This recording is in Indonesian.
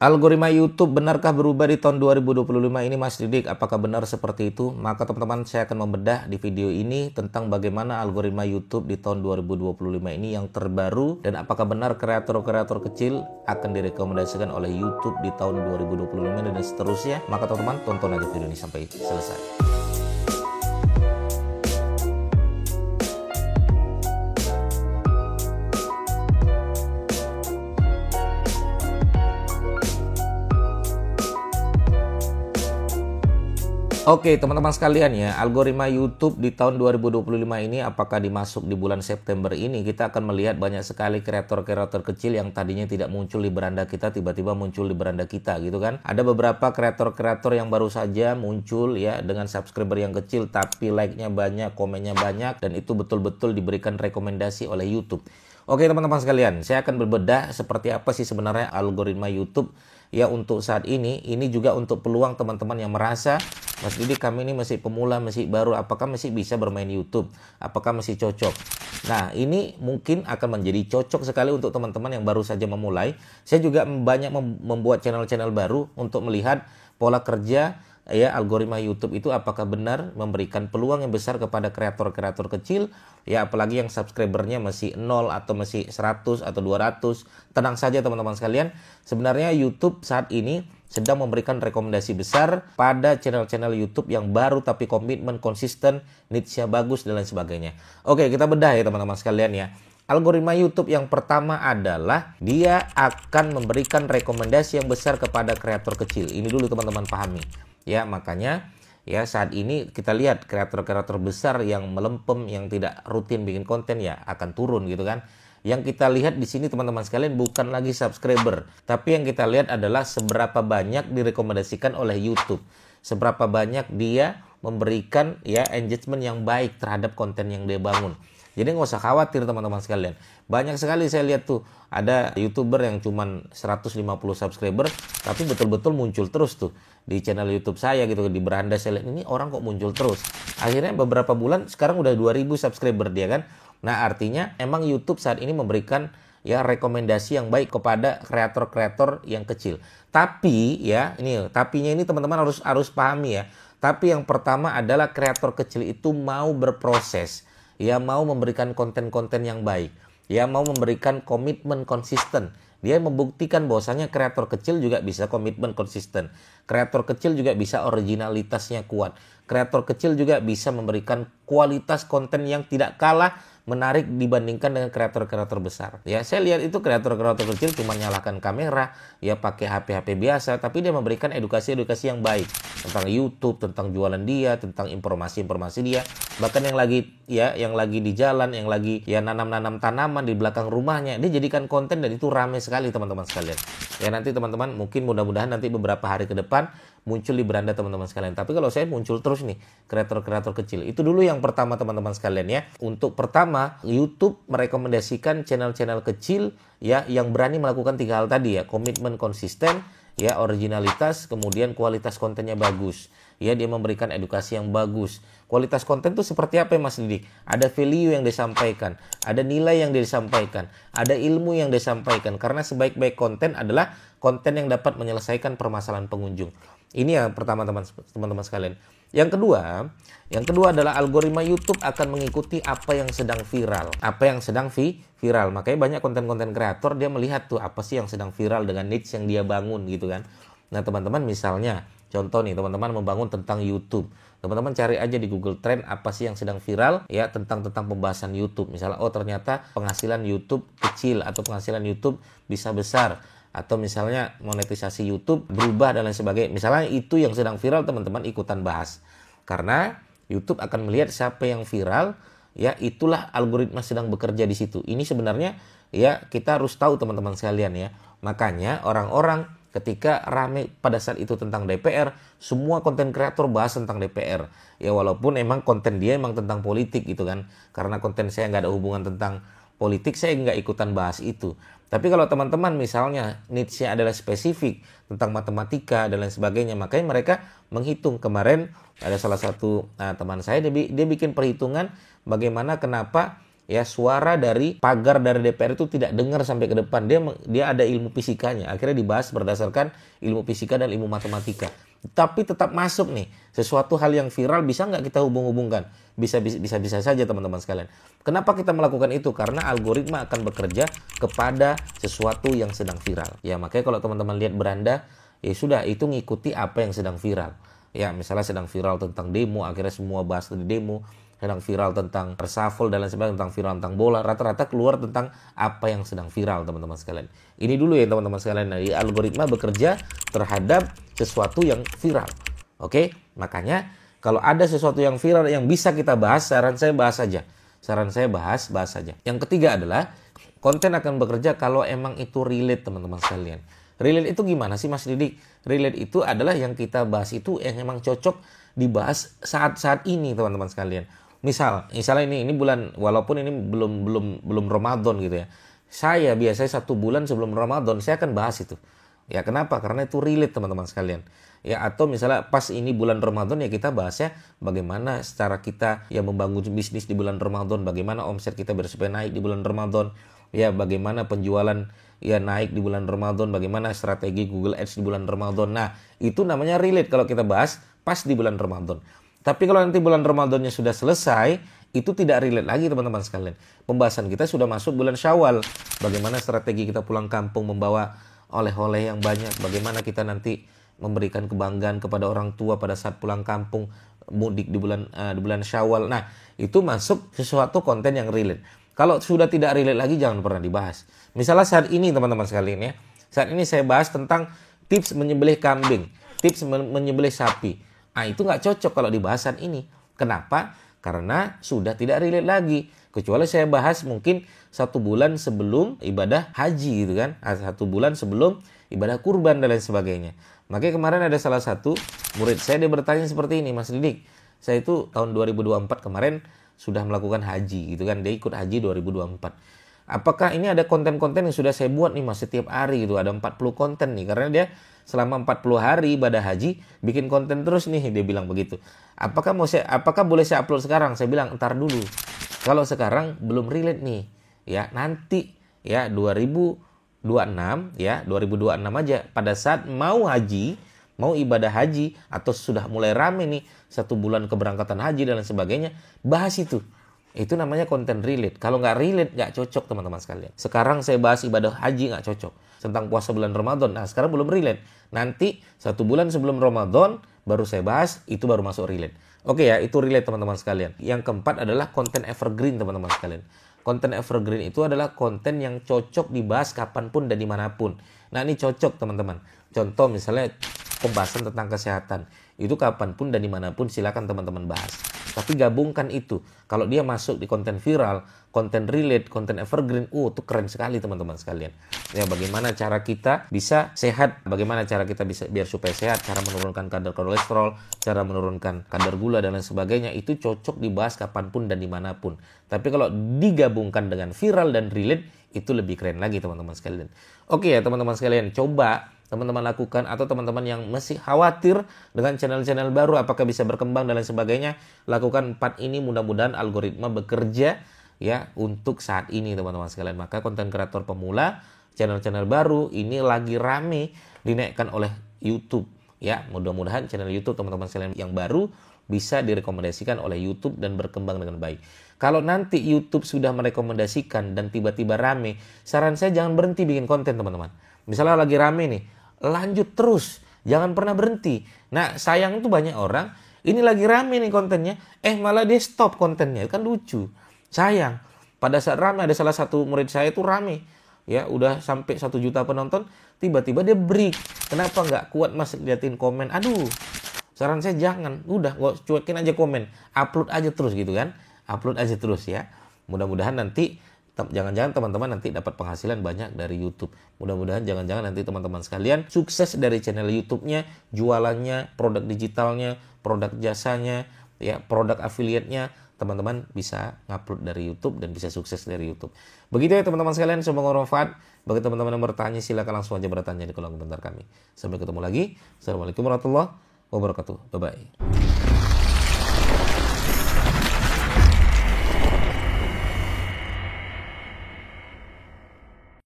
Algoritma YouTube benarkah berubah di tahun 2025 ini, Mas Didik? Apakah benar seperti itu? Maka teman-teman, saya akan membedah di video ini tentang bagaimana algoritma YouTube di tahun 2025 ini yang terbaru, dan apakah benar kreator-kreator kecil akan direkomendasikan oleh YouTube di tahun 2025 dan seterusnya. Maka teman-teman, tonton aja video ini sampai selesai. Oke teman-teman sekalian ya, algoritma YouTube di tahun 2025 ini apakah dimasuk di bulan September ini, kita akan melihat banyak sekali kreator-kreator kecil yang tadinya tidak muncul di beranda kita, tiba-tiba muncul di beranda kita gitu kan. Ada beberapa kreator-kreator yang baru saja muncul ya dengan subscriber yang kecil tapi like-nya banyak, komennya banyak, dan itu betul-betul diberikan rekomendasi oleh YouTube. Oke teman-teman sekalian, saya akan berbedah seperti apa sih sebenarnya algoritma YouTube ya untuk saat ini. Ini juga untuk peluang teman-teman yang merasa, Mas Didik, kami ini masih pemula, masih baru, apakah masih bisa bermain YouTube? Apakah masih cocok? Nah, ini mungkin akan menjadi cocok sekali untuk teman-teman yang baru saja memulai. Saya juga banyak membuat channel-channel baru untuk melihat pola kerja ya algoritma YouTube itu apakah benar memberikan peluang yang besar kepada kreator-kreator kecil ya, apalagi yang subscribernya masih 0 atau masih 100 atau 200. Tenang saja teman-teman sekalian, sebenarnya YouTube saat ini sedang memberikan rekomendasi besar pada channel-channel YouTube yang baru tapi komitmen konsisten, niche-nya bagus dan lain sebagainya. Oke, kita bedah ya teman-teman sekalian ya. Algoritma YouTube yang pertama adalah dia akan memberikan rekomendasi yang besar kepada kreator kecil. Ini dulu teman-teman pahami. Ya, makanya ya saat ini kita lihat kreator-kreator besar yang melempem, yang tidak rutin bikin konten ya akan turun gitu kan. Yang kita lihat di sini teman-teman sekalian bukan lagi subscriber, tapi yang kita lihat adalah seberapa banyak direkomendasikan oleh YouTube. Seberapa banyak dia memberikan ya engagement yang baik terhadap konten yang dia bangun. Jadi nggak usah khawatir teman-teman sekalian. Banyak sekali saya lihat tuh ada YouTuber yang cuman 150 subscriber tapi betul-betul muncul terus tuh di channel YouTube saya gitu, di beranda saya lihat ini orang kok muncul terus. Akhirnya beberapa bulan sekarang udah 2000 subscriber dia kan. Nah, artinya emang YouTube saat ini memberikan ya rekomendasi yang baik kepada kreator-kreator yang kecil. Tapi ya, ini tapinya ini teman-teman harus pahami ya. Tapi yang pertama adalah kreator kecil itu mau berproses. Ya mau memberikan konten-konten yang baik, ya mau memberikan komitmen konsisten. Dia membuktikan bahwasanya kreator kecil juga bisa komitmen konsisten. Kreator kecil juga bisa originalitasnya kuat. Kreator kecil juga bisa memberikan kualitas konten yang tidak kalah menarik dibandingkan dengan kreator-kreator besar. Ya, saya lihat itu kreator-kreator kecil cuma nyalakan kamera, ya pakai HP-HP biasa, tapi dia memberikan edukasi-edukasi yang baik tentang YouTube, tentang jualan dia, tentang informasi-informasi dia. Bahkan yang lagi di jalan, yang lagi ya nanam-nanam tanaman di belakang rumahnya, dia jadikan konten dan itu ramai sekali teman-teman sekalian. Ya nanti teman-teman mungkin mudah-mudahan nanti beberapa hari ke depan muncul di beranda teman-teman sekalian. Tapi kalau saya muncul terus nih kreator-kreator kecil. Itu dulu yang pertama teman-teman sekalian ya. Untuk pertama, YouTube merekomendasikan channel-channel kecil ya yang berani melakukan 3 hal tadi ya. Komitmen konsisten, ya originalitas, kemudian kualitas kontennya bagus. Ya, dia memberikan edukasi yang bagus. Kualitas konten itu seperti apa ya Mas Didik? Ada value yang disampaikan, ada nilai yang disampaikan, ada ilmu yang disampaikan. Karena sebaik-baik konten adalah konten yang dapat menyelesaikan permasalahan pengunjung. Ini yang pertama teman-teman sekalian. Yang kedua adalah algoritma YouTube akan mengikuti apa yang sedang viral. Apa yang sedang viral. Makanya banyak konten-konten kreator dia melihat tuh apa sih yang sedang viral dengan niche yang dia bangun gitu kan. Nah teman-teman misalnya, contoh nih teman-teman membangun tentang YouTube. Teman-teman cari aja di Google Trend apa sih yang sedang viral ya tentang pembahasan YouTube. Misalnya oh ternyata penghasilan YouTube kecil atau penghasilan YouTube bisa besar. Atau misalnya monetisasi YouTube berubah dan lain sebagainya. Misalnya itu yang sedang viral, teman-teman ikutan bahas. Karena YouTube akan melihat siapa yang viral, ya itulah algoritma sedang bekerja di situ. Ini sebenarnya ya kita harus tahu teman-teman sekalian ya. Makanya orang-orang ketika rame pada saat itu tentang DPR, semua konten kreator bahas tentang DPR. Ya walaupun emang konten dia emang tentang politik gitu kan. Karena konten saya nggak ada hubungan tentang politik, saya nggak ikutan bahas itu. Tapi kalau teman-teman misalnya niche-nya adalah spesifik tentang matematika dan lain sebagainya, makanya mereka menghitung. Kemarin ada salah satu teman saya, dia bikin perhitungan bagaimana kenapa ya suara dari pagar dari DPR itu tidak dengar sampai ke depan. Dia ada ilmu fisikanya. Akhirnya dibahas berdasarkan ilmu fisika dan ilmu matematika. Tapi tetap masuk nih. Sesuatu hal yang viral bisa nggak kita hubung-hubungkan? Bisa saja teman-teman sekalian. Kenapa kita melakukan itu? Karena algoritma akan bekerja kepada sesuatu yang sedang viral. Ya makanya kalau teman-teman lihat beranda, ya sudah itu ngikuti apa yang sedang viral. Ya misalnya sedang viral tentang demo, akhirnya semua bahas di demo. Sedang viral tentang reshuffle dan lain sebagainya, tentang viral tentang bola, rata-rata keluar tentang apa yang sedang viral teman-teman sekalian. Ini dulu ya teman-teman sekalian, dari algoritma bekerja terhadap sesuatu yang viral. Oke, makanya kalau ada sesuatu yang viral yang bisa kita bahas, saran saya bahas saja. Saran saya bahas saja. Yang ketiga adalah konten akan bekerja kalau emang itu relate teman-teman sekalian. Relate itu gimana sih Mas Didik? Relate itu adalah yang kita bahas itu yang emang cocok dibahas saat-saat ini teman-teman sekalian. Misalnya ini bulan, walaupun ini belum Ramadan gitu ya. Saya biasanya 1 bulan sebelum Ramadan saya akan bahas itu. Ya kenapa? Karena itu relate teman-teman sekalian. Ya atau misalnya pas ini bulan Ramadan ya kita bahasnya bagaimana secara kita ya membangun bisnis di bulan Ramadan, bagaimana omset kita biar supaya naik di bulan Ramadan. Ya bagaimana penjualan ya naik di bulan Ramadan, bagaimana strategi Google Ads di bulan Ramadan. Nah, itu namanya relate kalau kita bahas pas di bulan Ramadan. Tapi kalau nanti bulan Ramadannya sudah selesai, itu tidak relate lagi teman-teman sekalian. Pembahasan kita sudah masuk bulan Syawal. Bagaimana strategi kita pulang kampung membawa oleh-oleh yang banyak. Bagaimana kita nanti memberikan kebanggaan kepada orang tua pada saat pulang kampung mudik di bulan Syawal. Nah, itu masuk sesuatu konten yang relate. Kalau sudah tidak relate lagi jangan pernah dibahas. Misalnya saat ini teman-teman sekalian ya. Saat ini saya bahas tentang tips menyembelih kambing, tips menyembelih sapi. Nah itu nggak cocok kalau dibahas saat ini. Kenapa? Karena sudah tidak relate lagi. Kecuali saya bahas mungkin 1 bulan sebelum ibadah haji gitu kan. 1 bulan sebelum ibadah kurban dan lain sebagainya. Makanya kemarin ada salah satu murid saya, dia bertanya seperti ini, Mas Didik. Saya itu tahun 2024 kemarin sudah melakukan haji gitu kan. Dia ikut haji 2024. Apakah ini ada konten-konten yang sudah saya buat nih Mas setiap hari gitu. Ada 40 konten nih. Karena dia selama 40 hari ibadah haji bikin konten terus nih, dia bilang begitu. Apakah boleh saya upload sekarang? Saya bilang entar dulu. Kalau sekarang belum relate nih, ya nanti ya 2026 aja pada saat mau haji, mau ibadah haji atau sudah mulai rame nih 1 bulan keberangkatan haji dan lain sebagainya, bahas itu. Itu namanya konten relate. Kalau nggak relate, nggak cocok teman-teman sekalian. Sekarang saya bahas ibadah haji nggak cocok. Tentang puasa bulan Ramadan. Nah sekarang belum relate. Nanti 1 bulan sebelum Ramadan baru saya bahas, itu baru masuk relate. Oke ya, itu relate teman-teman sekalian. Yang keempat adalah konten evergreen teman-teman sekalian. Konten evergreen itu adalah konten yang cocok dibahas kapanpun dan dimanapun. Nah ini cocok teman-teman. Contoh misalnya pembahasan tentang kesehatan. Itu kapanpun dan dimanapun silakan teman-teman bahas. Tapi gabungkan itu. Kalau dia masuk di konten viral, konten relate, konten evergreen, itu keren sekali teman-teman sekalian. Ya bagaimana cara kita bisa sehat, bagaimana cara kita bisa biar supaya sehat, cara menurunkan kadar kolesterol, cara menurunkan kadar gula dan lain sebagainya, itu cocok dibahas kapanpun dan dimanapun. Tapi kalau digabungkan dengan viral dan relate, itu lebih keren lagi teman-teman sekalian. Oke ya teman-teman sekalian, coba teman-teman lakukan, atau teman-teman yang masih khawatir dengan channel-channel baru apakah bisa berkembang dan lain sebagainya, lakukan 4 ini, mudah-mudahan algoritma bekerja ya untuk saat ini teman-teman sekalian. Maka konten kreator pemula, channel-channel baru ini lagi rame dinaikkan oleh YouTube ya. Mudah-mudahan channel YouTube teman-teman sekalian yang baru bisa direkomendasikan oleh YouTube dan berkembang dengan baik. Kalau nanti YouTube sudah merekomendasikan dan tiba-tiba rame, saran saya jangan berhenti bikin konten teman-teman. Misalnya lagi rame nih, lanjut terus, jangan pernah berhenti. Nah sayang itu banyak orang, ini lagi rame nih kontennya, malah dia stop kontennya, kan lucu. Sayang, pada saat rame ada salah satu murid saya itu rame, ya udah sampai 1 juta penonton, tiba-tiba dia break. Kenapa nggak kuat Mas liatin komen? Aduh, saran saya jangan, udah cuekin aja komen, upload aja terus gitu kan, upload aja terus ya. Mudah-mudahan nanti jangan-jangan teman-teman nanti dapat penghasilan banyak dari YouTube. Mudah-mudahan jangan-jangan nanti teman-teman sekalian sukses dari channel YouTube-nya, jualannya, produk digitalnya, produk jasanya, ya, produk affiliate-nya. Teman-teman bisa ngupload dari YouTube dan bisa sukses dari YouTube. Begitu ya teman-teman sekalian, semoga bermanfaat. Bagi teman-teman yang bertanya, silakan langsung aja bertanya di kolom komentar kami. Sampai ketemu lagi. Assalamualaikum warahmatullahi wabarakatuh. Bye-bye.